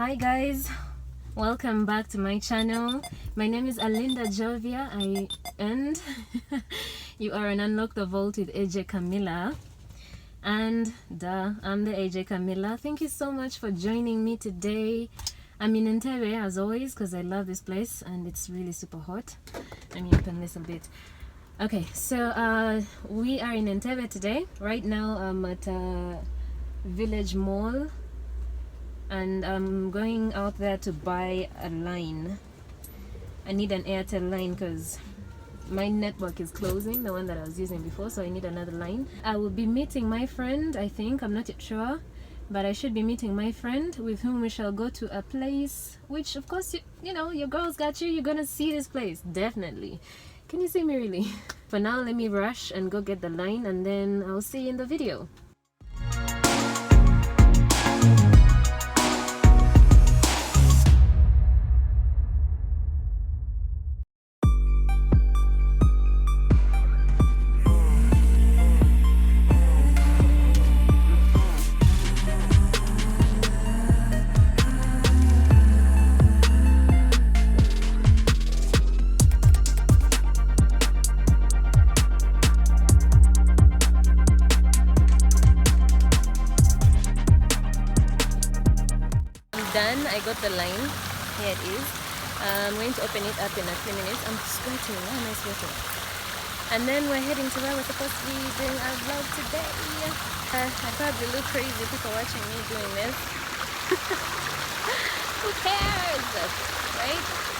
Hi guys, welcome back to my channel. My name is Alinda Jovia and you are on Unlock the Vault with AJ Camilla. And I'm the AJ Camilla. Thank you so much for joining me today. I'm in Entebbe as always because I love this place and it's really super hot. Let me open this a bit. Okay, so we are in Entebbe today. Right now I'm at Village Mall and I'm going out there to buy a line. I need an Airtel line because my network is closing, the one that I was using before, so I need another line. I will be meeting my friend, I think, I'm not yet sure, but I should be meeting my friend with whom we shall go to a place which, of course, you know, your girls got you, you're gonna see this place, definitely. Can you see me really? For now, let me rush and go get the line and then I'll see you in the video. Done. I got the line. Here it is. I'm going to open it up in a few minutes. I'm sweating. Why am I sweating? And then we're heading to where we're supposed to be doing our vlog today. I probably look crazy, people watching me doing this. Who cares? Right?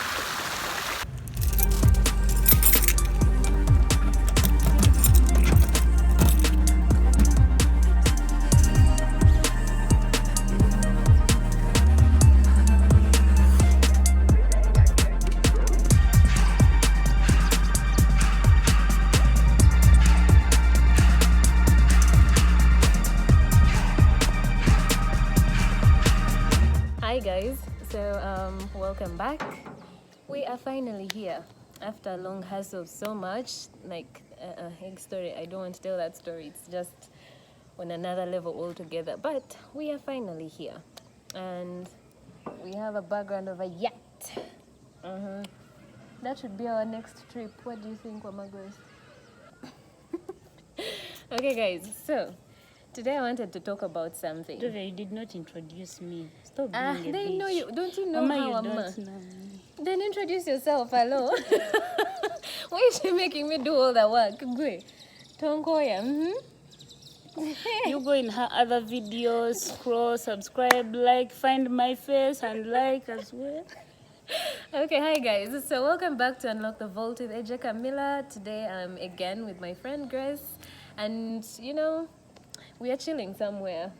Hi guys, so welcome back. We are finally here after a long hassle of so much, like a big story. I don't want to tell that story, it's just on another level altogether, but we are finally here and we have a background of a yacht. That should be our next trip. What do you think, Wamagos? Okay guys, so today I wanted to talk about something. You did not introduce me. Stop being a They bitch. know you. Don't you know Mama, how you I'm? don't know me. Then introduce yourself. Hello. Why is she making me do all the work? Go. Tonkoya. You go in her other videos, scroll, subscribe, like, find my face and like as well. Okay, hi guys. So welcome back to Unlock the Vault with AJ Camilla. Today I'm again with my friend Grace, and you know, we are chilling somewhere.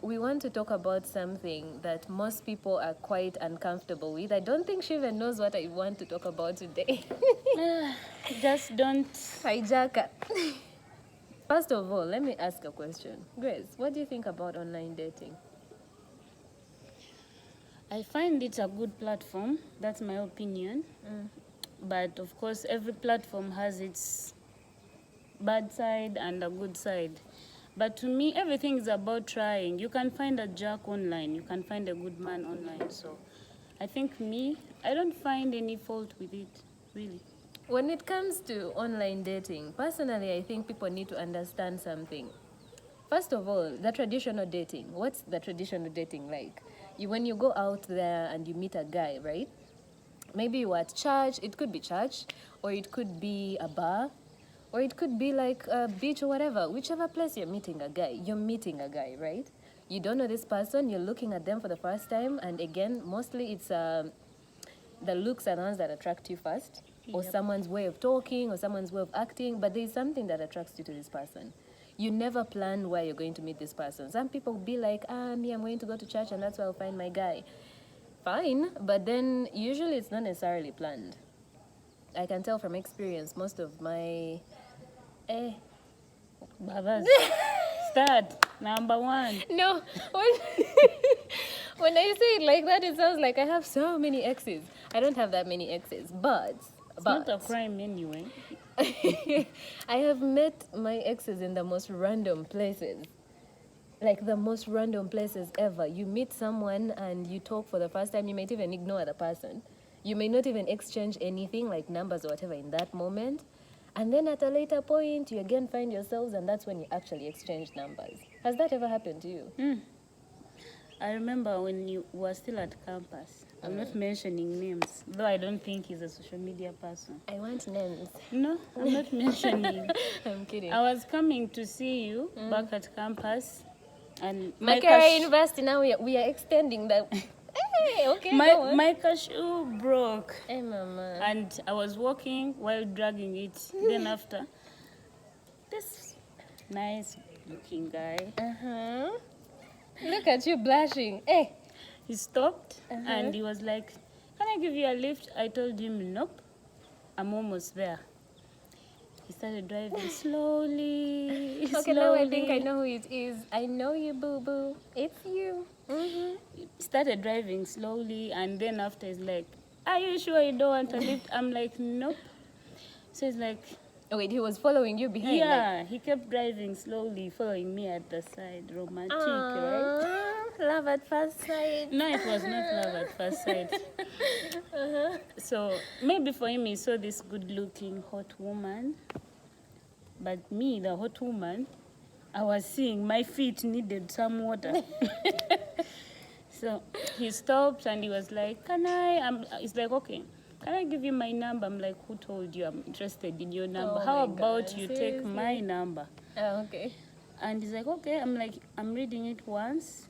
We want to talk about something that most people are quite uncomfortable with. I don't think she even knows what I want to talk about today. Just don't. Hijacker. First of all, let me ask a question. Grace, what do you think about online dating? I find it a good platform. That's my opinion. But of course, every platform has its bad side and a good side. But to me, everything is about trying. You can find a jerk online. You can find a good man online. So I think I don't find any fault with it, really. When it comes to online dating, personally, I think people need to understand something. First of all, the traditional dating. What's the traditional dating like? When you go out there and you meet a guy, right? Maybe you are at church. It could be church, or it could be a bar, or it could be like a beach or whatever. Whichever place you're meeting a guy, right? You don't know this person, you're looking at them for the first time, and again, mostly it's the looks are the ones that attract you first, or someone's way of talking, or someone's way of acting, but there's something that attracts you to this person. You never plan where you're going to meet this person. Some people be like, I'm going to go to church and that's where I'll find my guy. Fine, but then usually it's not necessarily planned. I can tell from experience, most of my Babas, start. Number one. No, when I say it like that, it sounds like I have so many exes. I don't have that many exes, but It's not a crime anyway. I have met my exes in the most random places. like the most random places ever. You meet someone and you talk for the first time. You might even ignore the person. You may not even exchange anything like numbers or whatever in that moment. And then at a later point, you again find yourselves, and that's when you actually exchange numbers. Has that ever happened to you? I remember when you were still at campus. I'm not mentioning names, though I don't think he's a social media person. I want names. No, I'm not mentioning. I'm kidding. I was coming to see you back at campus, and Makara University, now we are extending that. Hey, okay. my cashew broke. Hey, mama. And I was walking while dragging it. Then after, this nice looking guy. Look at you blushing. Hey. He stopped and he was like, "Can I give you a lift?" I told him, "Nope, I'm almost there." He started driving slowly. Okay, now I think I know who it is. I know you, boo-boo. It's you. He started driving slowly, and then after he's like, "Are you sure you don't want a lift?" I'm like, "Nope." So he's like, oh, wait, he was following you behind? Yeah, he kept driving slowly, following me at the side. Romantic, right? Love at first sight. No, it was not love at first sight. So maybe for him, he saw this good-looking hot woman. But me, the hot woman, I was seeing my feet needed some water. So he stopped and he was like, "Can I?" He's like, "Okay. Can I give you my number?" I'm like, "Who told you I'm interested in your number? Oh How my about God, you seriously? take my number?" Oh, okay. And he's like, "Okay." I'm like, I'm reading it once.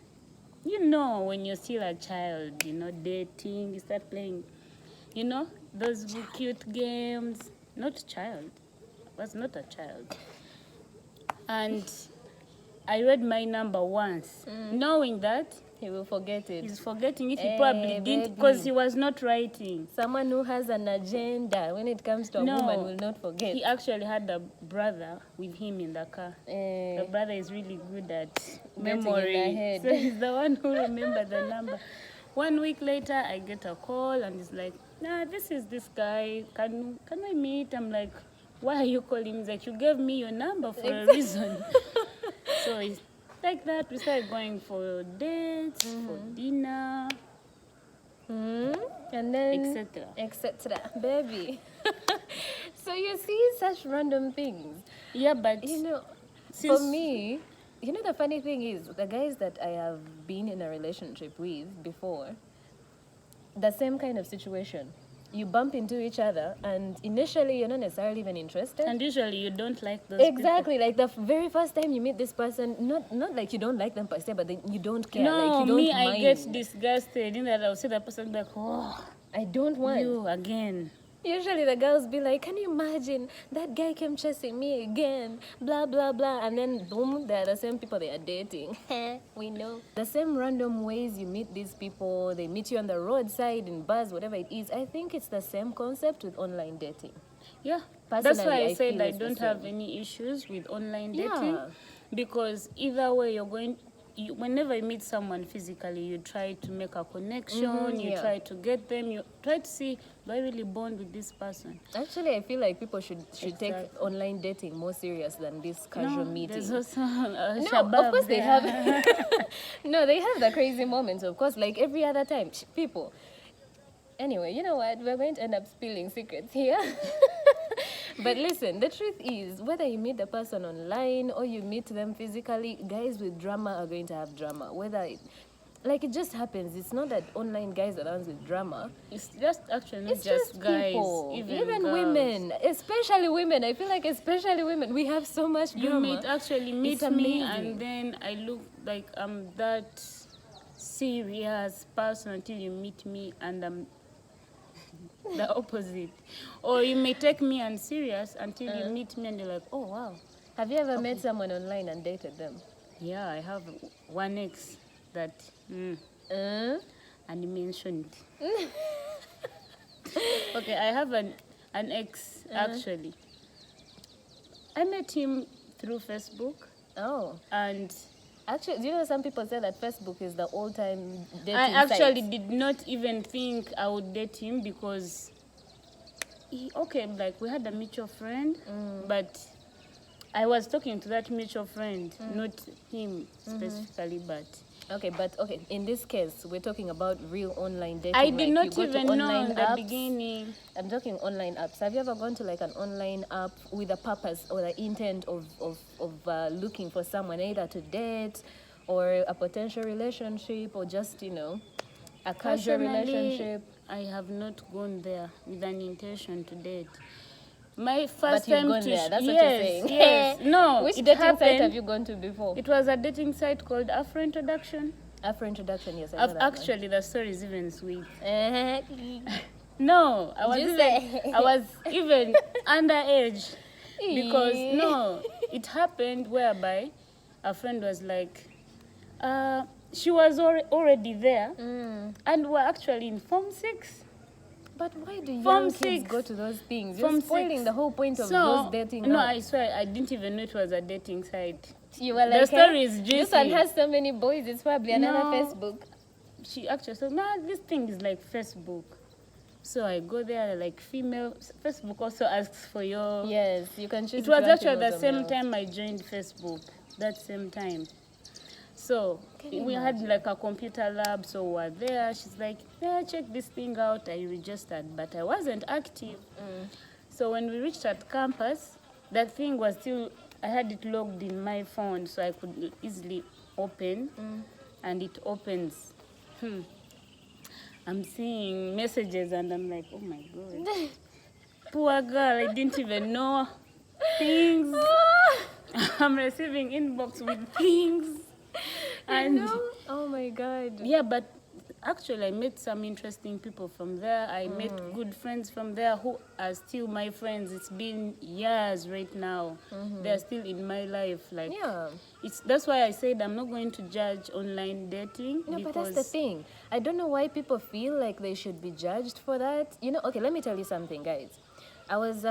You know, when you're still a child, you know, dating, you start playing, you know, those cute games. Not child. I was not a child. And I read my number once, knowing that He will forget it. he's forgetting it. He Hey, probably didn't, because baby. he was not writing. Someone who has an agenda when it comes to a woman will not forget. He actually had a brother with him in the car. The brother is really good at memory. in the head. So he's the one who remembered the number. 1 week later, I get a call and he's like, "Nah, this is this guy. Can we meet?" I'm like, "Why are you calling?" He's like, "You gave me your number for a reason." So it's like that. We started going for dates, for dinner, and then etc. Baby. So you see such random things. Yeah, but You know, for me, you know, the funny thing is, the guys that I have been in a relationship with before, the same kind of situation. You bump into each other, and initially you're not necessarily even interested. And usually you don't like those Exactly, like the very first time you meet this person, not like you don't like them per se, but then you don't care. No, like you don't me, mind. I get disgusted. In that I'll see that person like, "Oh, I don't want you again." Usually the girls be like, "Can you imagine that guy came chasing me again, blah blah blah," and then boom, they're the same people they are dating. We know the same random ways you meet these people. They meet you on the roadside, in bars, whatever it is. I think it's the same concept with online dating. Yeah, Personally, that's why I I said feel I it's the don't same. have any issues with online dating, Yeah. because either way whenever you meet someone physically, you try to make a connection, you try to get them, you try to see, do I really bond with this person? Actually, I feel like people should take online dating more serious than this casual meeting. There's also a No, shabab of course they there. have. No, they have the crazy moments, of course, like every other time. People. Anyway, you know what? We're going to end up spilling secrets here. But listen, the truth is, whether you meet the person online or you meet them physically, guys with drama are going to have drama. Like it just happens. It's not that online guys are the ones with drama. It's just actually not It's just guys, people, even girls. women, especially women. I feel like especially women, we have so much You drama. might actually meet It's me, amazing. and then I look like I'm that serious person until you meet me and I'm the opposite. Or you may take me unserious until you meet me and you're like, "Oh wow." Have you ever met someone online and dated them? Yeah, I have one ex that and he mentioned. Okay, I have an ex actually. I met him through Facebook. Oh. And Actually, do you know some people say that Facebook is the all-time dating I actually site? did not even think I would date him, because like we had a mutual friend, but I was talking to that mutual friend, not him specifically, but... Okay, but okay, in this case, we're talking about real online dating. I did like not you go even to know online in the apps. beginning. I'm talking online apps. Have you ever gone to like an online app with a purpose or the intent of looking for someone either to date or a potential relationship or just, you know, a casual Personally, relationship? I have not gone there with an intention to date. My first But you've time gone to there. That's what yes, you're saying. yes. No, Which it dating happened. site have you gone to before? It was a dating site called Front Entebbe. After introduction, yes. I know that Actually, the story is even sweet. one. No, I was even underage because Eee. no, it happened whereby a friend was like, she was already there, and we're actually in Form 6. But why do Form young kids 6. go to those things? Form You're spoiling 6. the whole point of So, those dating no, apps. I swear, I didn't even know it was a dating site. You were The like, story is juicy. this one has so many boys, it's probably another No. Facebook. She actually said, nah, this thing is like Facebook. So I go there, like female. Facebook also asks for your... Yes, you can choose. It was if you want actually the females or same males. time I joined Facebook, that same time. So we had like a computer lab, so we were there. She's like, yeah, check this thing out. I registered, but I wasn't active. So when we reached at campus, that thing was still, I had it logged in my phone, so I could easily open, and it opens. I'm seeing messages, and I'm like, oh my God. Poor girl, I didn't even know things. I'm receiving inbox with things. And You know? Oh my God. yeah, but actually I met some interesting people from there. I met good friends from there who are still my friends. It's been years right now. They're still in my life. Like, Yeah. that's why I said I'm not going to judge online dating. No, but because that's the thing. I don't know why people feel like they should be judged for that. You know, okay, let me tell you something, guys. I was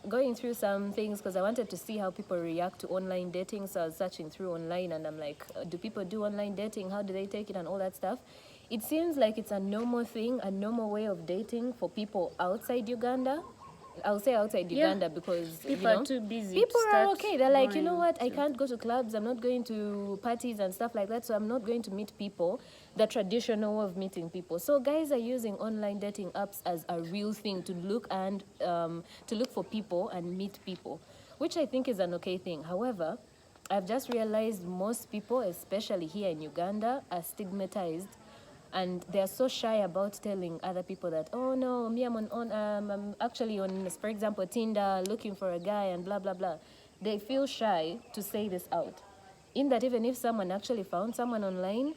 going through some things because I wanted to see how people react to online dating. So I was searching through online and I'm like, do people do online dating? How do they take it and all that stuff? It seems like it's a normal thing, a normal way of dating for people outside Uganda. I'll say outside Uganda because people are too busy. People to are start okay. They're like, you know going what? I to- can't go to clubs. I'm not going to parties and stuff like that. So I'm not going to meet people, the traditional way of meeting people. So guys are using online dating apps as a real thing to look and to look for people and meet people, which I think is an okay thing. However, I've just realized most people, especially here in Uganda, are stigmatized. And they're so shy about telling other people that, oh no, me, I'm actually on, for example, Tinder, looking for a guy and blah, blah, blah. They feel shy to say this out. In that even if someone actually found someone online,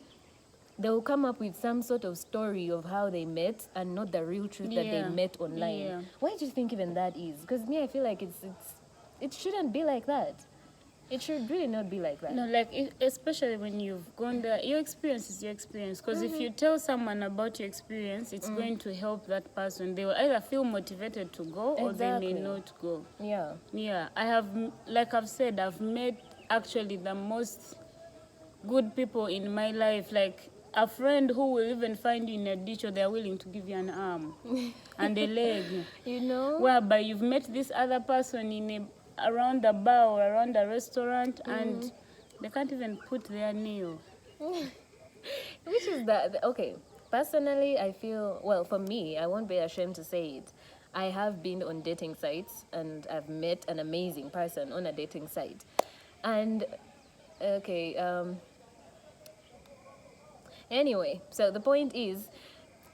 they will come up with some sort of story of how they met and not the real truth that they Yeah. met online. Yeah. Why do you think even that is? Because me, I feel like it shouldn't be like that. It should really not be like that. No, like especially when you've gone there, your experience is your experience. Because if you tell someone about your experience, it's going to help that person. They will either feel motivated to go or they Exactly. may not go. Yeah. Yeah, I have, like I've said, I've met actually the most good people in my life. Like a friend who will even find you in a ditch or they're willing to give you an arm and a leg. You know? Whereby you've met this other person around a bar or around a restaurant and they can't even put their nail. Which is okay. Personally, I feel, well, for me, I won't be ashamed to say it. I have been on dating sites and I've met an amazing person on a dating site. And, okay, anyway, so the point is,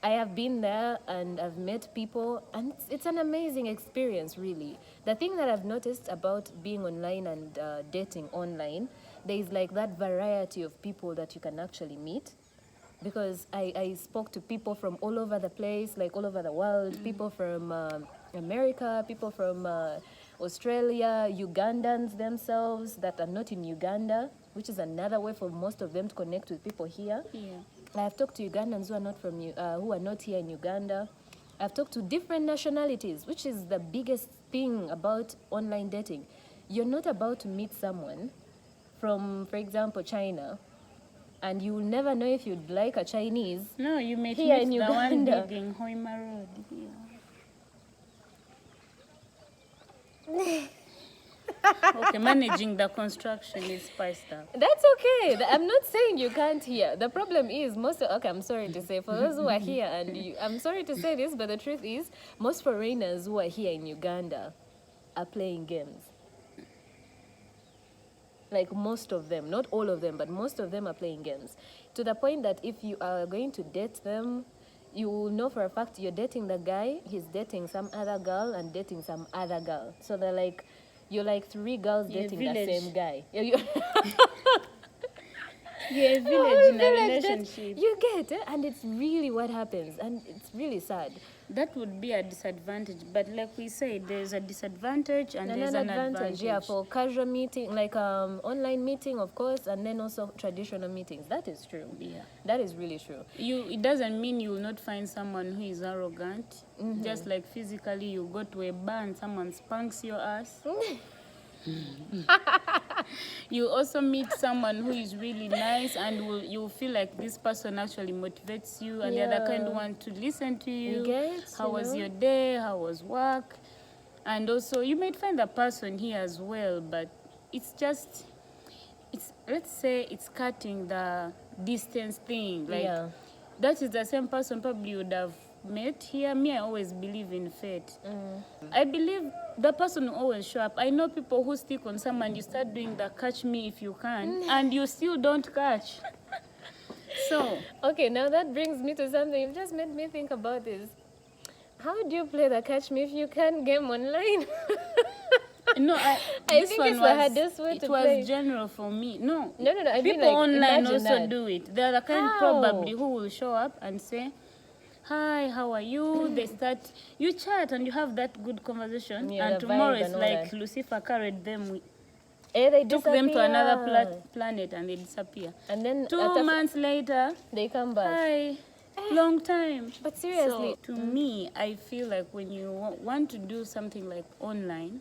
I have been there and I've met people and it's an amazing experience, really. The thing that I've noticed about being online and dating online, there is like that variety of people that you can actually meet. Because I spoke to people from all over the place, like all over the world, people from America, people from Australia, Ugandans themselves that are not in Uganda, which is another way for most of them to connect with people here. Yeah. I've talked to Ugandans who are not here in Uganda. I've talked to different nationalities, which is the biggest thing about online dating. You're not about to meet someone from, for example, China, and you will never know if you'd like a Chinese. No, you may Here meet in the one Uganda. digging Hoima Road. Yeah. Okay, managing the construction is spiced up. That's okay. I'm not saying you can't hear. The problem is okay, I'm sorry to say, for those who are here, and I'm sorry to say this, but the truth is, most foreigners who are here in Uganda are playing games. Like most of them, not all of them, but most of them are playing games. To the point that if you are going to date them, you will know for a fact you're dating the guy, he's dating some other girl and dating some other girl. So they're like, you're like 3 girls dating the same guy. You're a village in a relationship. You get it? And it's really what happens. And it's really sad. That would be a disadvantage. But like we said, there's a disadvantage and there's an advantage. Yeah, for casual meeting, like online meeting, of course, and then also traditional meetings. That is true. Yeah. That is really true. It doesn't mean you will not find someone who is arrogant. Just like physically, you go to a bar and someone spanks your ass. You also meet someone who is really nice and you feel like this person actually motivates you and the other kind want to listen to you. How was your day? How was work? And also you might find a person here as well, but it's let's say it's cutting the distance thing. Like that is the same person probably would have met here. I always believe in fate. I believe the person will always show up. I know people who stick on someone, you start doing the catch me if you can, and you still don't catch. So okay, now that brings me to something. You've just made me think about this. How do you play the catch me if you can game online? No, I think it's the hardest way to play. It was general for me. No. I people mean, like, online also that. do it. They're the kind probably who will show up and say, hi, how are you? They start, you chat and you have that good conversation. And tomorrow it's like Lucifer carried them. They took them to another planet and they disappear. And then 2 months later, they come back. Hi, long time. But seriously. So, to me, I feel like when you want to do something like online,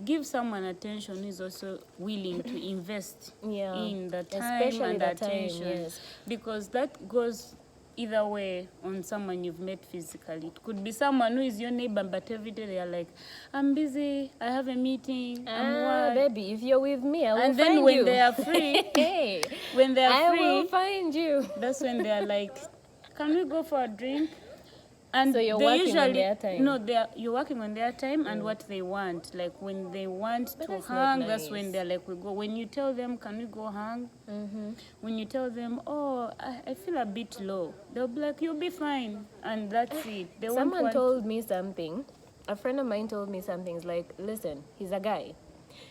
give someone attention who is also willing to invest in the time especially and the attention. Because that goes either way on someone you've met physically. It could be someone who is your neighbor, but every day they are like, I'm busy, I have a meeting, I'm baby, if you're with me, I will find you. And then when they are free, I will find you. That's when they are like, can we go for a drink? And so you're working on their time. No, you're working on their time and what they want. Like when they want to hang, that's when they're like, we go. When you tell them, can we go hang? When you tell them, oh, I feel a bit low, they'll be like, you'll be fine. And that's it. Someone told me something. A friend of mine told me something. It's like, listen, he's a guy.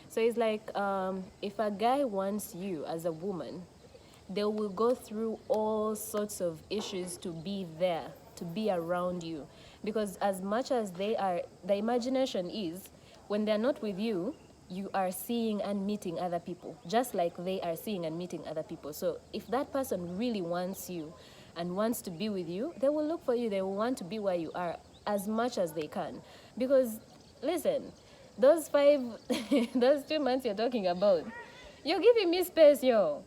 So it's like, if a guy wants you as a woman, they will go through all sorts of issues to be there, to be around you. Because as much as they are, the imagination is, when they're not with you, you are seeing and meeting other people, just like they are seeing and meeting other people. So if that person really wants you and wants to be with you, they will look for you. They will want to be where you are as much as they can. Because, listen, those 2 months you're talking about, you're giving me space, yo.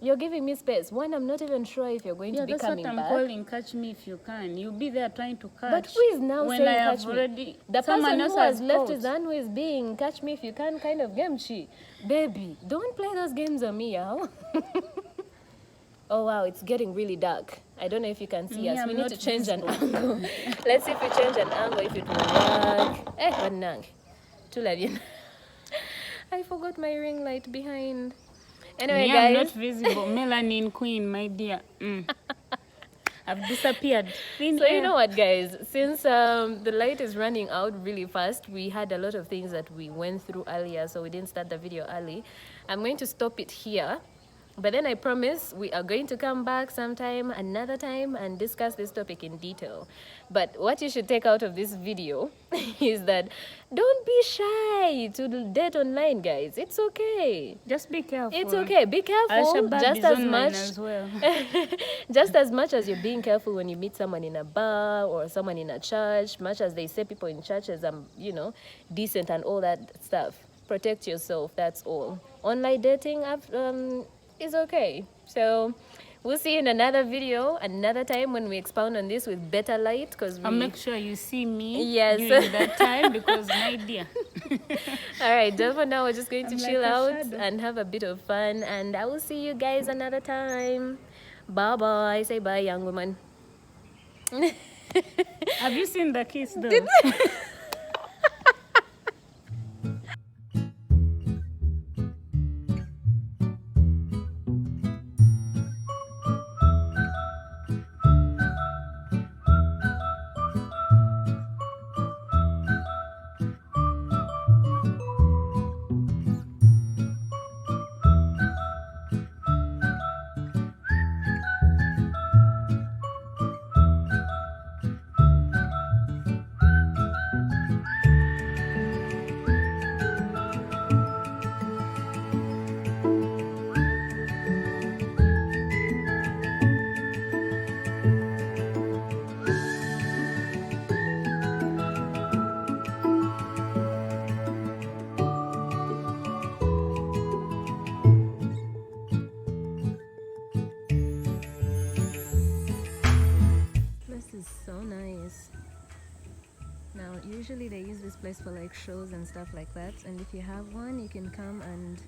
You're giving me space. One, I'm not even sure if you're going to be coming back. That's what I'm calling catch me if you can. You'll be there trying to catch. But who is now saying catch me? The person who has left his hand who is being catch me if you can kind of game chi. Baby, don't play those games on me, yo. Oh, wow, it's getting really dark. I don't know if you can see us. We need to change an angle. Let's see if we change an angle, if it will work. What nang? I forgot my ring light behind. Anyway, guys. I'm not visible. Melanin queen, my dear. I've disappeared. So you know what, guys? Since the light is running out really fast, we had a lot of things that we went through earlier, so we didn't start the video early. I'm going to stop it here. But then I promise we are going to come back sometime, another time, and discuss this topic in detail. But what you should take out of this video is that don't be shy to date online, guys. It's okay. Just be careful. It's okay. Be careful just as much as well. Just as much as you're being careful when you meet someone in a bar or someone in a church, much as they say people in churches are, decent and all that stuff. Protect yourself, that's all. Online dating is okay. So We'll see you in another video, another time when we expound on this with better light, because I'll make sure you see me yes. during that time, because my dear. All right, just for now, we're just going to I'm chill like a out shadow. and have a bit of fun, and I will see you guys another time. Bye bye. Say bye, young woman. Have you seen the kiss though? This is so nice. Now, usually they use this place for like shows and stuff like that, and if you have one, you can come and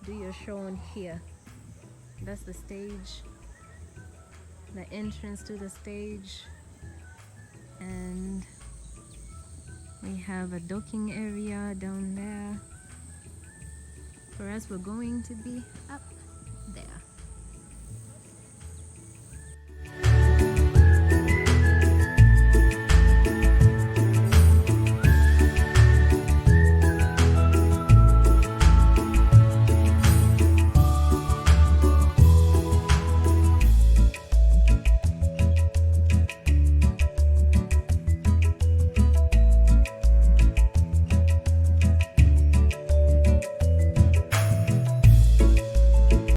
do your show on here. That's the stage, the entrance to the stage, and we have a docking area down there. For us, we're going to be up